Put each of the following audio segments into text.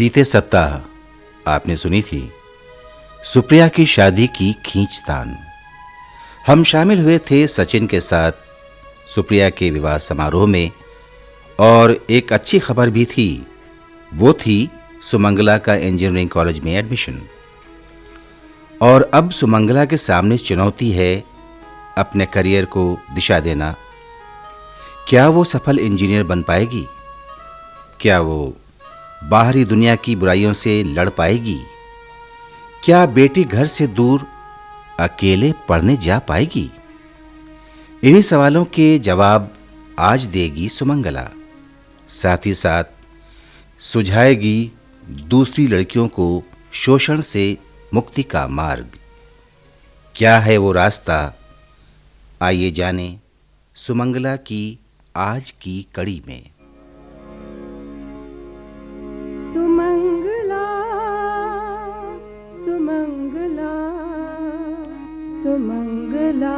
बीते सप्ताह आपने सुनी थी सुप्रिया की शादी की खींचतान। हम शामिल हुए थे सचिन के साथ सुप्रिया के विवाह समारोह में, और एक अच्छी खबर भी थी, वो थी सुमंगला का इंजीनियरिंग कॉलेज में एडमिशन। और अब सुमंगला के सामने चुनौती है अपने करियर को दिशा देना। क्या वो सफल इंजीनियर बन पाएगी? क्या वो बाहरी दुनिया की बुराइयों से लड़ पाएगी? क्या बेटी घर से दूर अकेले पढ़ने जा पाएगी? इन्हीं सवालों के जवाब आज देगी सुमंगला। साथ ही साथ सुझाएगी दूसरी लड़कियों को शोषण से मुक्ति का मार्ग। क्या है वो रास्ता? आइए जाने सुमंगला की आज की कड़ी में। सुमंगला सुमंगला सुमंगला,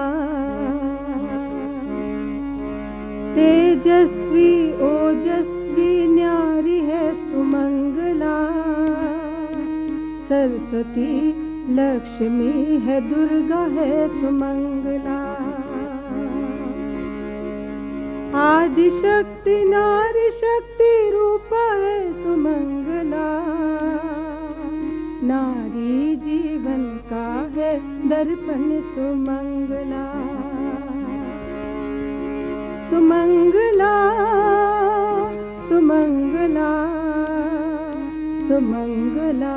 तेजस्वी ओजस्वी न्यारी है सुमंगला, सरस्वती लक्ष्मी है दुर्गा है सुमंगला, आदि शक्ति नारी शक्ति रूप है सुमंगला, नारी जीवन का है दर्पण सुमंगला, सुमंगला सुमंगला सुमंगला।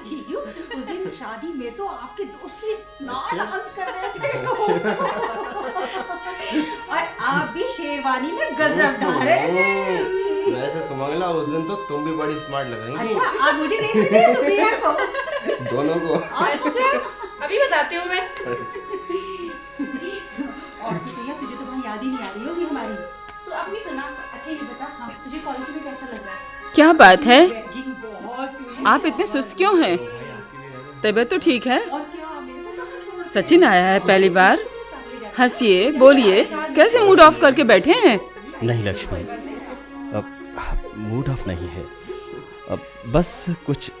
जीजू, उस दिन शादी में तो आपके दोस्त भी डांस कर रहे थे और आप भी शेरवानी में गजब ढा रहे थे। वैसे सुमंगला उस दिन तो तुम भी बड़ी स्मार्ट लग रही थी। अच्छा, आप मुझे नहीं देते सुप्रिया को? दोनों को। अच्छा, अभी बताती हूँ मैं। और सुप्रिया, तुझे तो वहाँ याद ही नहीं आ रही होगी हमारी। तो अपनी सुना। अच्छा ये बता, हाँ, तुझे कॉलेज में कैसा लग रहा है? क्या बात है, आप इतने सुस्त क्यों हैं? तबीयत तो ठीक है? सचिन आया है पहली बार। हंसिए, बोलिए, कैसे मूड ऑफ करके बैठे हैं? नहीं लक्ष्मी, अब मूड ऑफ नहीं है, अब बस कुछ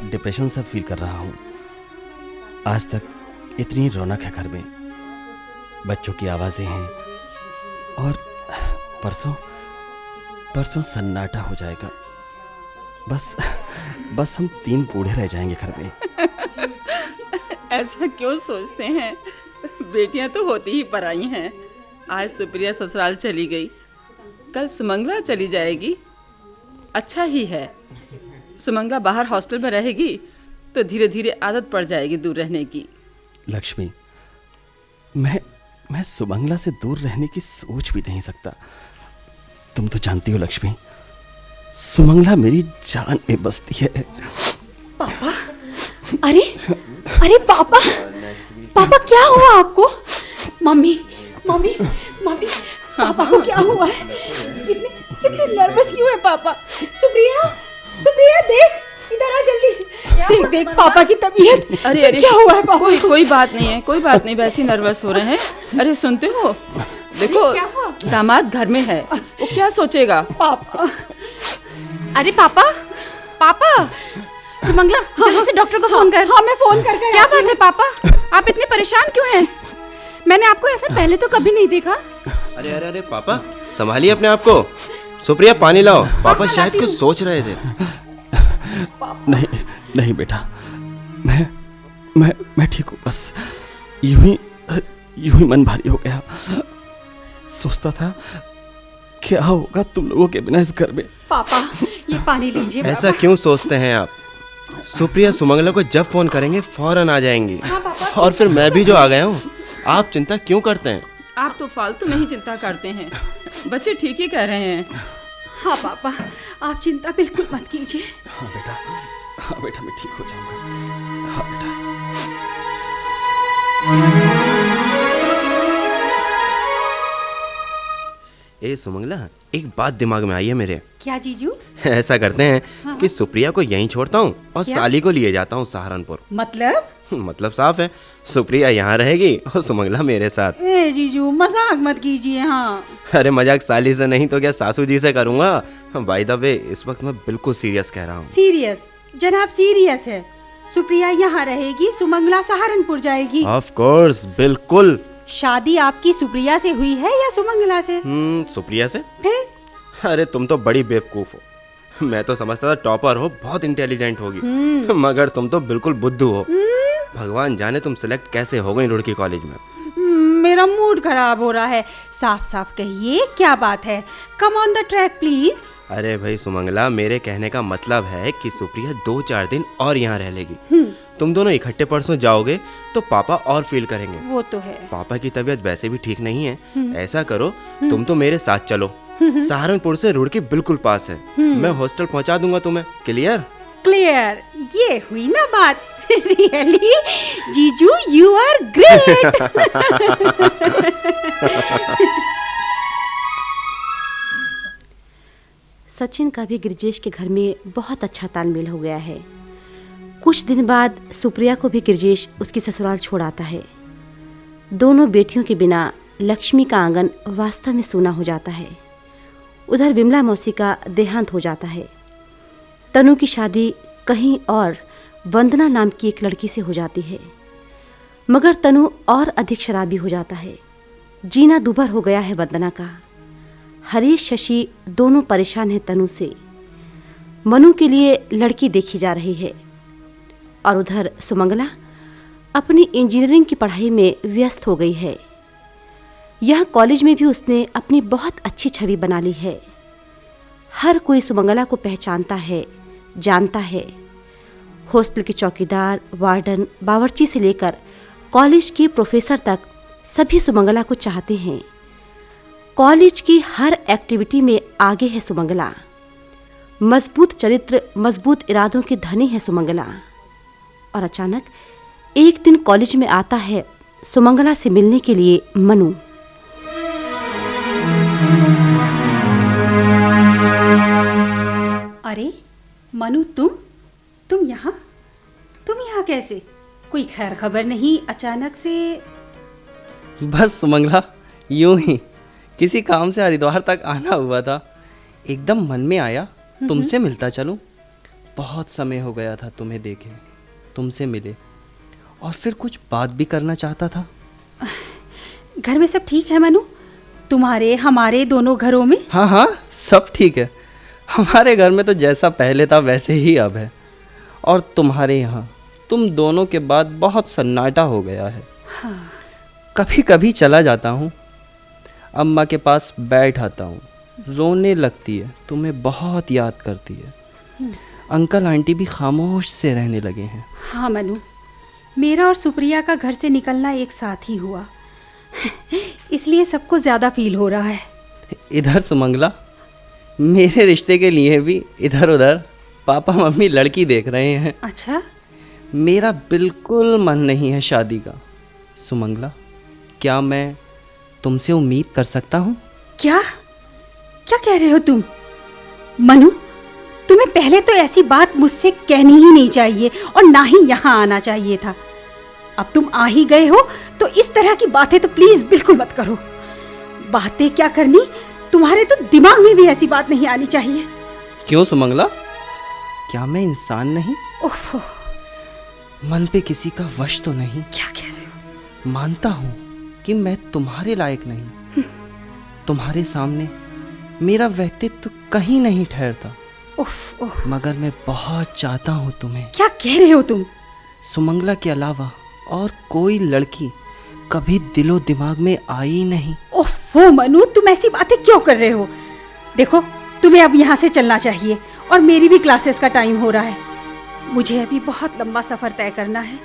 डिप्रेशन सा फील कर रहा हूँ। आज तक इतनी रौनक है घर में, बच्चों की आवाज़ें हैं, और परसों सन्नाटा हो जाएगा। बस हम 3 बूढ़े रह जाएंगे घर में। ऐसा क्यों सोचते हैं? बेटियां तो होती ही पराई हैं। आज सुप्रिया ससुराल चली गई, कल सुमंगला चली जाएगी। अच्छा ही है, सुमंगला बाहर हॉस्टल में रहेगी तो धीरे धीरे आदत पड़ जाएगी दूर रहने की। लक्ष्मी, मैं सुमंगला से दूर रहने की सोच भी नहीं सकता। तुम तो जानती हो लक्ष्मी, सुमंगला मेरी जान में बसती है। पापा, अरे पापा, पापा क्या हुआ आपको? मम्मी, पापा को क्या हुआ है? इतने नर्वस क्यों है पापा? सुप्रिया देख, इधर आ जल्दी से। देख पापा की तबीयत। अरे क्या हुआ है पापा? कोई बात नहीं है, कोई बात नहीं, वैसे नर्वस हो रहे हैं। अरे सुनते हो, देखो दामाद घर में है, वो क्या सोचेगा? पापा, अरे पापा, सुमंगला जल्दी से डॉक्टर को फोन कर। हाँ, मैं फोन करके। क्या बात है पापा, आप इतने परेशान क्यों हैं? मैंने आपको ऐसा पहले तो कभी नहीं देखा। अरे पापा, संभालिए अपने आप को। सुप्रिया, पानी लाओ। पापा शायद कुछ सोच रहे थे। नहीं बेटा, मैं ठीक हूँ। बस यूं ही मन भारी हो गया। सोचता था क्या होगा तुम लोगों के बिना इस घर में। पापा, ये पानी लीजिए। ऐसा क्यों सोचते हैं आप? सुप्रिया सुमंगला को जब फोन करेंगे फौरन आ जाएंगी। हाँ, पापा, और फिर मैं भी जो आ गया हूँ। आप चिंता क्यों करते हैं? आप तो फालतू में ही चिंता करते हैं, बच्चे ठीक ही कह रहे हैं। हाँ पापा, आप चिंता बिल्कुल मत कीजिए। हाँ बेटा, मैं ठीक हो जाऊंगा। हाँ बेटा। ए सुमंगला, एक बात दिमाग में आई है मेरे। क्या जीजू? ऐसा करते हैं कि सुप्रिया को यहीं छोड़ता हूँ और क्या? साली को लिए जाता हूँ सहारनपुर। मतलब? मतलब साफ है, सुप्रिया यहाँ रहेगी और सुमंगला मेरे साथ। ए जीजू, मजाक मत कीजिए। हाँ अरे मजाक साली से नहीं तो क्या सासू जी से करूँगा। बाय द वे, इस वक्त मैं बिल्कुल सीरियस कह रहा हूँ। सीरियस? जनाब सीरियस है। सुप्रिया यहाँ रहेगी, सुमंगला सहारनपुर जाएगी। ऑफ कोर्स, बिल्कुल। शादी आपकी सुप्रिया से हुई है या सुमंगला से? सुप्रिया से। फिर? अरे तुम तो बड़ी बेवकूफ हो। मैं तो समझता था टॉपर हो, बहुत इंटेलिजेंट होगी, मगर तुम तो बिल्कुल बुद्धू हो। भगवान जाने तुम सिलेक्ट कैसे हो गई रुड़की कॉलेज में। मेरा मूड खराब हो रहा है। साफ साफ कहिए क्या बात है। Come on the track please. अरे भाई सुमंगला, मेरे कहने का मतलब है कि सुप्रिया 2-4 दिन और यहाँ रह लेगी। तुम दोनों इकट्ठे परसों जाओगे तो पापा और फील करेंगे। वो तो है। पापा की तबीयत वैसे भी ठीक नहीं है। ऐसा करो, तुम तो मेरे साथ चलो। सहारनपुर से रुड़की बिल्कुल पास है। मैं हॉस्टल पहुंचा दूंगा तुम्हें। क्लियर? क्लियर। ये हुई ना बात। रियली जीजू, यू आर ग्रेट। सचिन का भी गिरजेश के घर में बहुत अच्छा तालमेल हो गया है। कुछ दिन बाद सुप्रिया को भी गिरजेश उसकी ससुराल छोड़ आता है। दोनों बेटियों के बिना लक्ष्मी का आंगन वास्तव में सूना हो जाता है। उधर विमला मौसी का देहांत हो जाता है। तनु की शादी कहीं और वंदना नाम की एक लड़की से हो जाती है, मगर तनु और अधिक शराबी हो जाता है। जीना दूभर हो गया है वंदना का। हरीश शशि दोनों परेशान हैं तनु से। मनु के लिए लड़की देखी जा रही है और उधर सुमंगला अपनी इंजीनियरिंग की पढ़ाई में व्यस्त हो गई है। यह कॉलेज में भी उसने अपनी बहुत अच्छी छवि बना ली है। हर कोई सुमंगला को पहचानता है, जानता है। हॉस्टल के चौकीदार, वार्डन, बावर्ची से लेकर कॉलेज के प्रोफेसर तक सभी सुमंगला को चाहते हैं। कॉलेज की हर एक्टिविटी में आगे है सुमंगला। मजबूत चरित्र, मजबूत इरादों की धनी है सुमंगला। और अचानक एक दिन कॉलेज में आता है सुमंगला से मिलने के लिए मनु। अरे मनु, तुम यहाँ कैसे? कोई खैर खबर नहीं, अचानक से? बस सुमंगला, यूं ही किसी काम से हरिद्वार तक आना हुआ था। एकदम मन में आया तुमसे मिलता चलूं। बहुत समय हो गया था तुम्हें देखे, तुमसे मिले, और फिर कुछ बात भी करना चाहता था। घर में सब ठीक है मनु? तुम्हारे हमारे दोनों घरों में? हाँ, सब ठीक है। हमारे घर में तो जैसा पहले था वैसे ही अब है, और तुम्हारे यहाँ तुम दोनों के बाद बहुत सन्नाटा हो गया है। हाँ। कभी कभी चला जाता हूँ, अम्मा के पास बैठ आता हूँ, रोने लगती है, तुम्हें बहुत याद करती है। अंकल आंटी भी खामोश से रहने लगे हैं। हाँ मनु, मेरा और सुप्रिया का घर से निकलना एक साथ ही हुआ, इसलिए सबको ज़्यादा फील हो रहा है। इधर सुमंगला, मेरे रिश्ते के लिए भी इधर उधर पापा मम्मी लड़की देख रहे हैं। अच्छा? मेरा बिल्कुल मन नहीं है शादी का। सुमंगला, क्या मैं तुमसे उम्मीद कर सकता हूँ? क्या कह रहे हो तुम? मनु, तुम्हें पहले तो ऐसी बात मुझसे कहनी ही नहीं चाहिए और ना ही यहाँ आना चाहिए था। अब तुम आ ही गए हो तो इस तरह की बातें तो प्लीज बिल्कुल मत करो। बातें क्या करनी, तुम्हारे तो दिमाग में भी ऐसी बात नहीं आनी चाहिए। क्यों सुमंगला, क्या मैं इंसान नहीं? ओफो, मन पे किसी का वश तो नहीं? क्या कह रहे हो? मानता हूँ कि मैं तुम्हारे लायक नहीं। तुम्हारे सामने मेरा व्यक्तित्व कहीं नहीं ठहरता। उफ, मगर मैं बहुत चाहता हूँ तुम्हें। क्या कह रहे हो तुम? सुमंगला के अलावा और कोई लड़की कभी दिलो दिमाग में आई नहीं। ओफो मनु, तुम ऐसी बातें क्यों कर रहे हो? देखो, तुम्हें अब यहाँ से चलना चाहिए और मेरी भी क्लासेस का टाइम हो रहा है। मुझे अभी बहुत लंबा सफर तय करना है।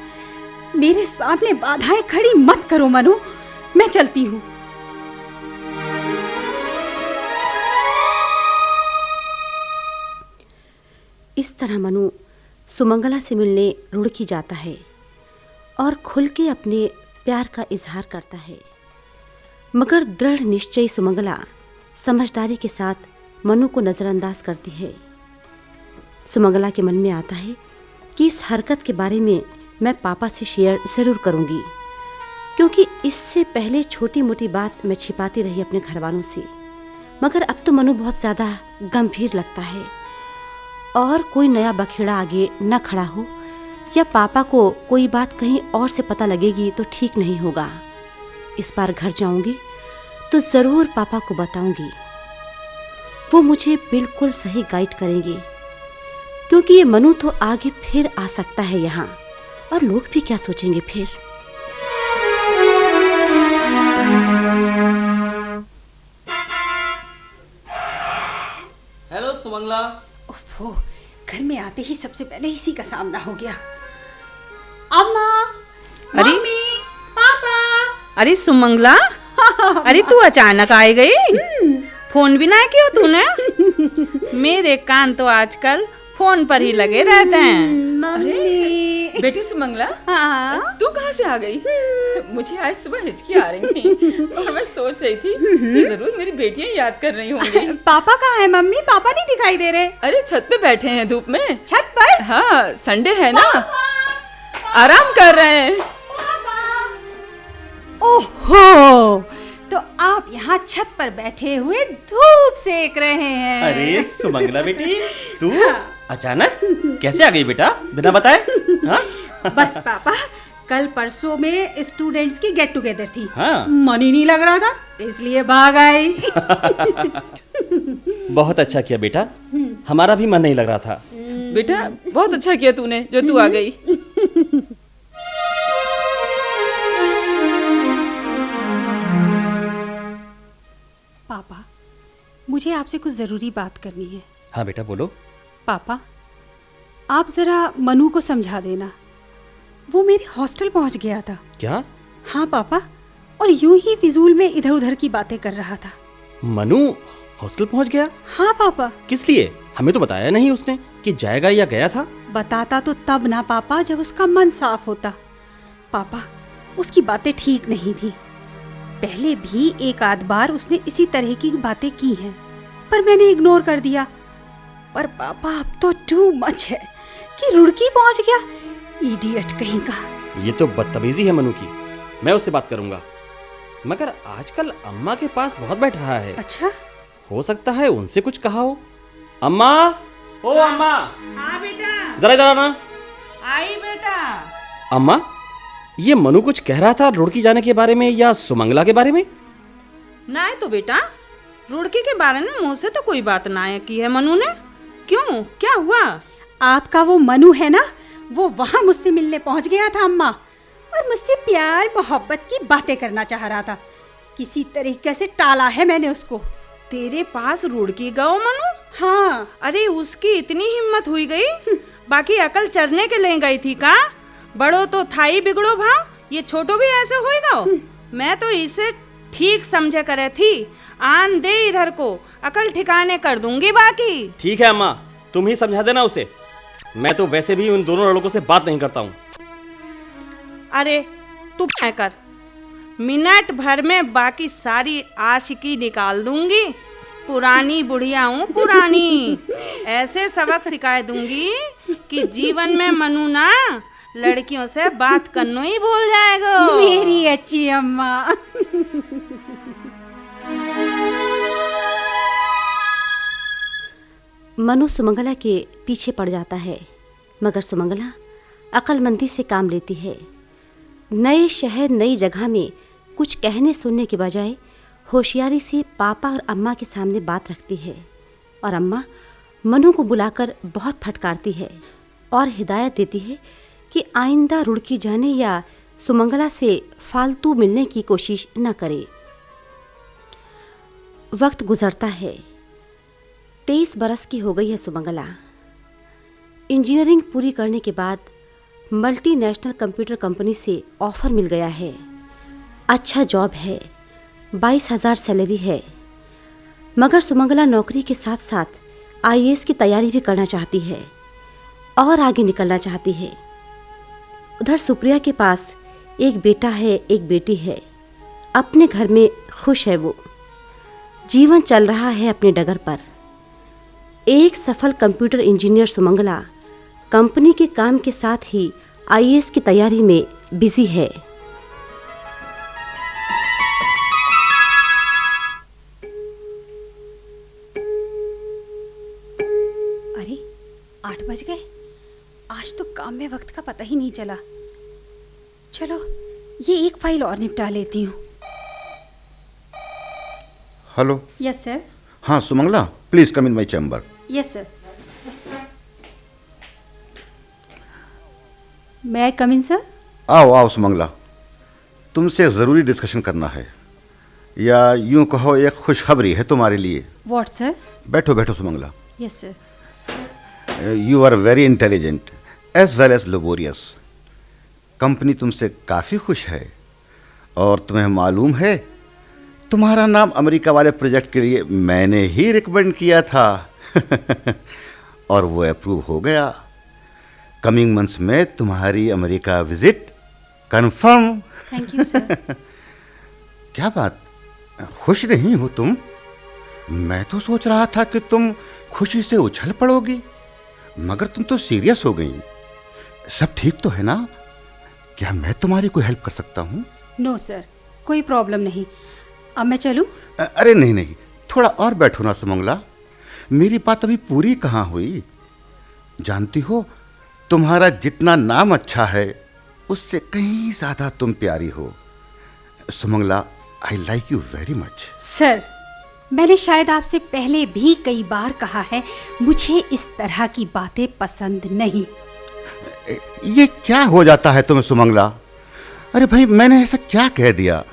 मेरे सामने बाधाएं खड़ी मत करो मनु, मैं चलती हूँ। इस तरह मनु सुमंगला से मिलने रुड़की जाता है और खुल के अपने प्यार का इजहार करता है। मगर दृढ़ निश्चयी सुमंगला समझदारी के साथ मनु को नज़रअंदाज करती है। सुमंगला के मन में आता है कि इस हरकत के बारे में मैं पापा से शेयर ज़रूर करूंगी, क्योंकि इससे पहले छोटी मोटी बात मैं छिपाती रही अपने घर वालों से, मगर अब तो मनु बहुत ज़्यादा गंभीर लगता है। और कोई नया बखेड़ा आगे न खड़ा हो या पापा को कोई बात कहीं और से पता लगेगी तो ठीक नहीं होगा। इस बार घर जाऊंगी तो ज़रूर पापा को बताऊंगी, वो मुझे बिल्कुल सही गाइड करेंगे, क्योंकि ये मनु तो आगे फिर आ सकता है यहाँ, और लोग भी क्या सोचेंगे फिर। हेलो सुमंगला। ओफो, घर में आते ही सबसे पहले इसी का सामना हो गया। अम्मा, अरे मम्मी, पापा। अरे सुमंगला, अरे तू अचानक आ गई, फोन भी ना किया तूने। मेरे कान तो आजकल फोन पर ही लगे रहते हैं। मम्मी। बेटी सुमंगला, हाँ? तू कहाँ से आ गई? मुझे आज सुबह हिचकी आ रही थी और मैं सोच रही थी कि जरूर मेरी बेटियां याद कर रही होंगी। पापा कहाँ है मम्मी? पापा नहीं दिखाई दे रहे। अरे छत पे बैठे हैं धूप में। छत पर? हाँ, संडे है ना, आराम कर रहे हैं। ओहो, तो आप यहाँ छत पर बैठे हुए धूप सेक रहे हैं। अरे सुमंगला बेटी, तू अचानक कैसे आ गई बेटा, बिना बताए? हाँ? बस पापा, कल परसों में स्टूडेंट्स की गेट टुगेदर थी। हाँ। मन ही नहीं लग रहा था, इसलिए भाग आई। बहुत अच्छा किया बेटा, हमारा भी मन नहीं लग रहा था। बेटा बहुत अच्छा किया तूने जो तू आ गई। पापा, मुझे आपसे कुछ जरूरी बात करनी है। हाँ बेटा बोलो। पापा, आप जरा मनु को समझा देना, वो मेरे हॉस्टल पहुंच गया था। क्या? हाँ पापा, और यूं ही फिजूल में इधर उधर की बातें कर रहा था। मनु हॉस्टल पहुंच गया? हाँ पापा। किस लिए? हमें तो बताया नहीं उसने कि जाएगा या गया था। बताता तो तब ना पापा जब उसका मन साफ होता। पापा, उसकी बातें ठीक नहीं थी। पहले भी एक आध बार उसने इसी तरह की बातें की हैं, पर मैंने इग्नोर कर दिया। पर पापा अब तो टू मच है कि रुड़की पहुंच गया, इडियट कहीं का। ये तो बदतमीजी है मनु की, मैं उससे बात करूंगा। मगर आजकल अम्मा के पास बहुत बैठ रहा है। अच्छा, हो सकता है उनसे कुछ कहा हो। अम्मा, ओ अम्मा। हाँ बेटा। जरा इधर आना। आई बेटा। अम्मा, ये मनु कुछ कह रहा था रुड़की जाने के बारे में या सुमंगला के बारे में? ना है तो बेटा, रुड़की के बारे में मुँह से तो कोई बात ना है की है मनु ने। क्यों, क्या हुआ? आपका वो मनु है ना, वो वहां मुझसे मिलने पहुंच गया था अम्मा, और मुझसे प्यार मोहब्बत की बातें करना चाह रहा था। किसी तरीके से टाला है मैंने उसको। तेरे पास रुड़की गओ मनु? हाँ। अरे उसकी इतनी हिम्मत हुई गई, बाकी अकल चरने के ले गई थी का? बड़ो तो थाई बिगड़ो भाव, ये छोटो भी ऐसे होएगा? मैं तो इसे ठीक समझे करे थी, आन दे इधर को, अकल ठिकाने कर दूंगी बाकी। ठीक है अम्मा, तुम ही समझा देना उसे। मैं तो वैसे भी उन दोनों लड़कों से बात नहीं करता हूँ। अरे तू क्या कर, मिनट भर में बाकी सारी आशिकी निकाल दूंगी। पुरानी बुढ़िया हूँ, पुरानी। ऐसे सबक सिखा दूंगी कि जीवन में मनु ना लड़कियों से बात करना ही भूल जाएगा। मेरी अच्छी अम्मा। मनु सुमंगला के पीछे पड़ जाता है, मगर सुमंगला अक्लमंदी से काम लेती है। नए शहर, नई जगह में कुछ कहने सुनने के बजाय होशियारी से पापा और अम्मा के सामने बात रखती है, और अम्मा मनु को बुलाकर बहुत फटकारती है और हिदायत देती है कि आइंदा रुड़की जाने या सुमंगला से फालतू मिलने की कोशिश न करे। वक्त गुजरता है। 23 बरस की हो गई है सुमंगला। इंजीनियरिंग पूरी करने के बाद मल्टीनेशनल कंप्यूटर कंपनी से ऑफर मिल गया है। अच्छा जॉब है, 22,000 सैलरी है। मगर सुमंगला नौकरी के साथ साथ IAS की तैयारी भी करना चाहती है और आगे निकलना चाहती है। उधर सुप्रिया के पास एक बेटा है, एक बेटी है। अपने घर में खुश है वो। जीवन चल रहा है अपने डगर पर। एक सफल कंप्यूटर इंजीनियर सुमंगला कंपनी के काम के साथ ही आईएएस की तैयारी में बिजी है। अरे 8 बज गए। आज तो काम में वक्त का पता ही नहीं चला। चलो ये एक फाइल और निपटा लेती हूँ। हेलो। Yes sir. हाँ Sumangala, please come in my chamber. Yes sir. मैं आई कम इन सर? आओ आओ सुमंगला, तुमसे एक जरूरी डिस्कशन करना है, या यूं कहो एक खुशखबरी है तुम्हारे लिए। What sir? बैठो बैठो Sumangala. Yes sir. You are very intelligent as well as laborious. Company तुमसे काफ़ी खुश है, और तुम्हें मालूम है तुम्हारा नाम अमेरिका वाले प्रोजेक्ट के लिए मैंने ही रिकमेंड किया था और वो अप्रूव हो गया। कमिंग मंथ्स में तुम्हारी America visit confirm. Thank you sir. क्या बात, खुश नहीं हो तुम? मैं तो सोच रहा था कि तुम खुशी से उछल पड़ोगी, मगर तुम तो सीरियस हो गई। सब ठीक तो है ना? क्या मैं तुम्हारी कोई हेल्प कर सकता हूँ? नो सर, कोई प्रॉब्लम नहीं। अब मैं चलूँ? अरे नहीं नहीं, थोड़ा और बैठो ना सुमंगला, मेरी बात अभी पूरी कहाँ हुई। जानती हो, तुम्हारा जितना नाम अच्छा है उससे कहीं ज्यादा तुम प्यारी हो। Sumangala, I like you very much. Sir, मैंने शायद आपसे पहले भी कई बार कहा है, मुझे इस तरह की बातें पसंद नहीं। ये क्या हो जाता है तुम्हें सुमंगला? अरे भाई, मैंने ऐसा क्या कह दिया?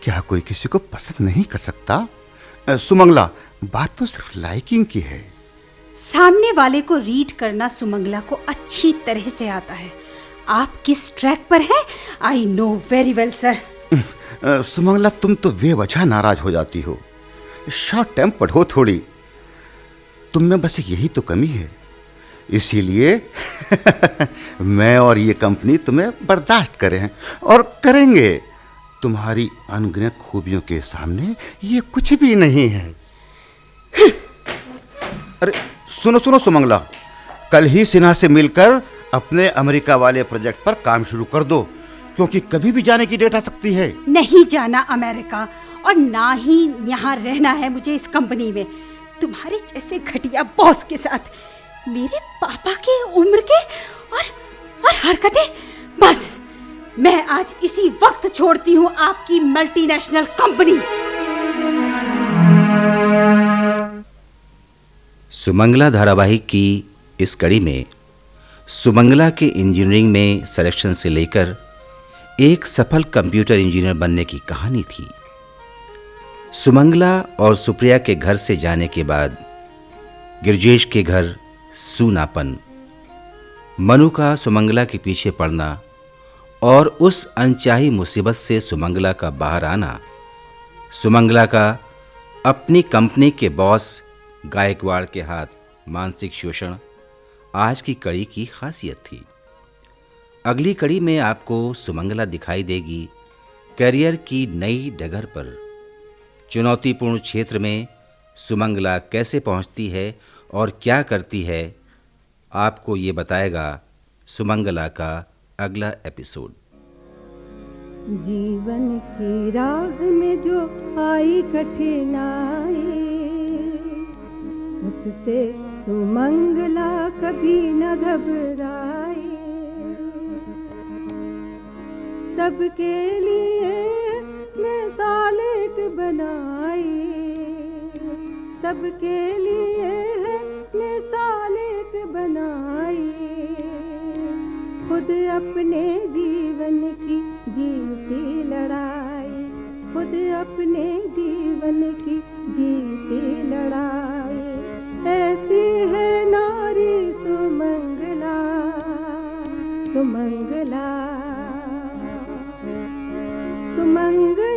क्या कोई किसी को पसंद नहीं कर सकता? सुमंगला, बात तो सिर्फ लाइकिंग की है। सामने वाले को रीड करना सुमंगला को अच्छी तरह से आता है। आप किस ट्रैक पर हैं? I know very well sir. Sumangala, तुम तो बेवजह नाराज हो जाती हो, शॉर्ट टेम्पर्ड हो थोड़ी। तुम में बस यही तो कमी है, इसीलिए मैं और ये कंपनी तुम्हें बर्दाश्त करे हैं और करेंगे। तुम्हारी अनगिनत खूबियों के सामने ये कुछ भी नहीं है। अरे सुनो सुनो सुमंगला, कल ही सिन्हा से मिलकर अपने अमेरिका वाले प्रोजेक्ट पर काम शुरू कर दो, क्योंकि कभी भी जाने की डेट आ सकती है। नहीं जाना अमेरिका, और ना ही यहाँ रहना है मुझे इस कंपनी में। तुम्हारे जैसे घटिया बॉस के साथ, मेरे पापा के उम्र के और हरकतें। बस मैं आज इसी वक्त छोड़ती हूँ आपकी मल्टीनेशनल कंपनी। सुमंगला धारावाहिक की इस कड़ी में सुमंगला के इंजीनियरिंग में सिलेक्शन से लेकर एक सफल कंप्यूटर इंजीनियर बनने की कहानी थी। सुमंगला और सुप्रिया के घर से जाने के बाद गिरजेश के घर सूनापन, मनु का सुमंगला के पीछे पड़ना और उस अनचाही मुसीबत से सुमंगला का बाहर आना, सुमंगला का अपनी कंपनी के बॉस गायकवाड़ के हाथ मानसिक शोषण आज की कड़ी की खासियत थी। अगली कड़ी में आपको सुमंगला दिखाई देगी करियर की नई डगर पर। चुनौतीपूर्ण क्षेत्र में सुमंगला कैसे पहुंचती है और क्या करती है, आपको ये बताएगा सुमंगला का अगला एपिसोड। जीवन की राह में जो आई कठिनाई, उससे सुमंगला कभी न घबराई। सबके लिए मिसाल एक बनाई, सबके लिए मिसाल एक बनाई। खुद अपने जीवन की जीती लड़ाई, खुद अपने जीवन की जीती लड़ाई। ऐसी है नारी सुमंगला, सुमंगला, सुमंगला।